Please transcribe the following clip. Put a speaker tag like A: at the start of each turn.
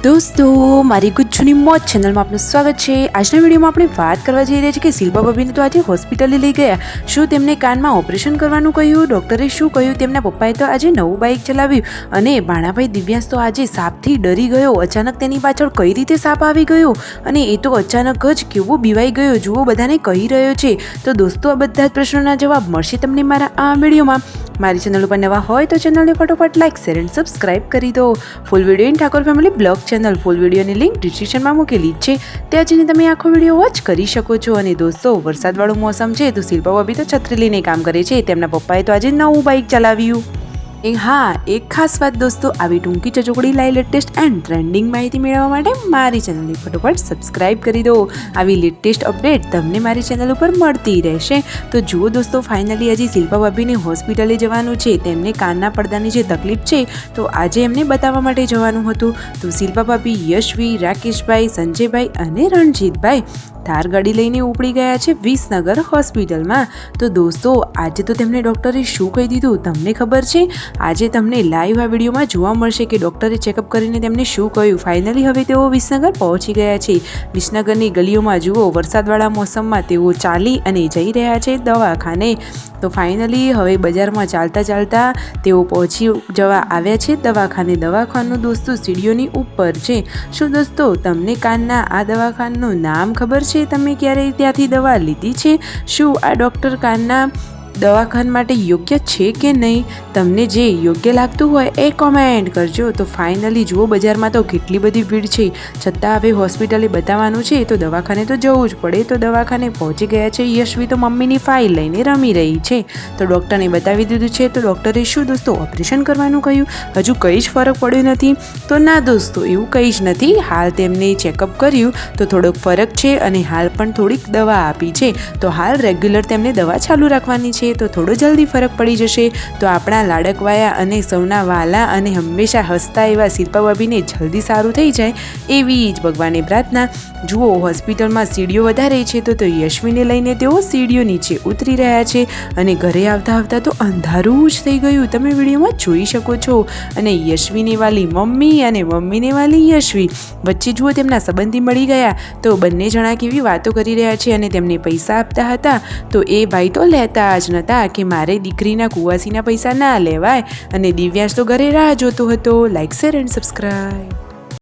A: દોસ્તો મારી ગુજ્જુની મોજ ચેનલમાં આપનું સ્વાગત છે। આજના વિડીયોમાં આપણે વાત કરવા જઈ રહ્યા છીએ કે શિલ્પા ભાભીને તો આજે હોસ્પિટલે લઈ ગયા। શું તેમને કાનમાં ઓપરેશન કરવાનું કહ્યું, ડૉક્ટરે શું કહ્યું, તેમના પપ્પાએ તો આજે નવું બાઇક ચલાવ્યું અને ભાણાભાઈ દિવ્યાંશ તો આજે સાપથી ડરી ગયો। અચાનક તેની પાછળ કઈ રીતે સાપ આવી ગયો અને એ તો અચાનક જ કેવો બીવાઈ ગયો જુઓ બધાને કહી રહ્યો છે। તો દોસ્તો આ બધા જ પ્રશ્નોના જવાબ મળશે તમને મારા આ વિડીયોમાં। મારી ચેનલ ઉપર નવા હોય તો ચેનલને ફટોફટ લાઇક શેર એન્ડ સબસ્ક્રાઇબ કરી દો। Full video in Thakor family blog channel full વિડીયોની લિંક ડિસ્ક્રિપ્શનમાં મૂકેલી જ છે, ત્યાં જઈને તમે આખો વિડીયો વોચ કરી શકો છો। અને દોસ્તો વરસાદવાળું મોસમ છે તો શિલ્પા ભાભી તો છત્રી લઈને કામ કરે છે। તેમના પપ્પાએ તો આજે નવું બાઇક ચલાવ્યું। હા, એક ખાસ વાત દોસ્તો, આવી ટૂંકી ચચોકડી લાઈવ લેટેસ્ટ એન્ડ ટ્રેન્ડિંગ માહિતી મેળવવા માટે મારી ચેનલને ફટોફટ સબસ્ક્રાઇબ કરી દો। આવી લેટેસ્ટ અપડેટ તમને મારી ચેનલ ઉપર મળતી રહેશે। તો જુઓ દોસ્તો, ફાઇનલી હજી શિલ્પા ભાભીને હોસ્પિટલે જવાનું છે। તેમને કાનના પડદાની જે તકલીફ છે તો આજે એમને બતાવવા માટે જવાનું હતું। તો શિલ્પા ભાભી યશવી, રાકેશભાઈ, સંજયભાઈ અને રણજીતભાઈ થાર ગાડી લઈને ઉપડી ગયા છે વિસનગર હોસ્પિટલમાં। તો દોસ્તો આજે તો તેમને ડૉક્ટરે શું કહી દીધું તમને ખબર છે? આજે તમને લાઈવ આ વિડીયોમાં જોવા મળશે કે ડૉક્ટરે ચેકઅપ કરીને તેમને શું કહ્યું। ફાઇનલી હવે તેઓ વિસનગર પહોંચી ગયા છે। વિસનગરની ગલીઓમાં જુઓ વરસાદવાળા મોસમમાં તેઓ ચાલી અને જઈ રહ્યા છે દવાખાને। તો ફાઇનલી હવે બજારમાં ચાલતા ચાલતા તેઓ પહોંચી જવા આવ્યા છે દવાખાને। દવાખાનું દોસ્તો સીડીઓની ઉપર છે। શું દોસ્તો તમને કાનના આ દવાખાનું નામ ખબર છે? તમે ક્યારેય ત્યાંથી દવા લીધી છે? શું આ ડૉક્ટર કાનના દવાખાના માટે યોગ્ય છે કે નહીં? તમને જે યોગ્ય લાગતું હોય એ કોમેન્ટ કરજો। તો ફાઇનલી જુઓ બજારમાં તો કેટલી બધી ભીડ છે, છતાં હવે હોસ્પિટલે બતાવવાનું છે તો દવાખાને તો જવું જ પડે। તો દવાખાને પહોંચી ગયા છે। યશવી તો મમ્મીની ફાઇલ લઈને રમી રહી છે। તો ડૉક્ટરને બતાવી દીધું છે। તો ડૉક્ટરે શું દોસ્તો ઓપરેશન કરવાનું કહ્યું? હજુ કંઈ જ ફરક પડ્યો નથી? તો ના દોસ્તો, એવું કંઈ જ નથી। હાલ તેમને ચેકઅપ કર્યું તો થોડોક ફરક છે અને હાલ પણ થોડીક દવા આપી છે। તો હાલ રેગ્યુલર તેમને દવા ચાલુ રાખવાની છે, તો થોડો જલ્દી ફરક પડી જશે। તો આપણા લાડકવાયા અને સૌના વાલા અને હંમેશા હસતા એવા શિલ્પા ભાભીને જલ્દી સારું થઈ જાય એવી જ ભગવાનને પ્રાર્થના। જુઓ હોસ્પિટલમાં સીડીઓ વધારે છે તો યશવીને લઈને તેઓ સીડીઓ નીચે ઉતરી રહ્યા છે અને ઘરે આવતા આવતા તો અંધારું જ થઈ ગયું, તમે વિડીયોમાં જોઈ શકો છો। અને યશવીને વાલી મમ્મી અને મમ્મીને વાલી યશવી વચ્ચે જુઓ તેમના સંબંધી મળી ગયા। તો બંને જણા કેવી વાતો કરી રહ્યા છે અને તેમને પૈસા આપતા હતા તો એ ભાઈ તો લેતા જ નહોતા કે મારે દીકરીના કુવાસીના પૈસા ના લેવાય। અને દિવ્યાંશ તો ઘરે રાહ જોતો હતો। Like share and subscribe.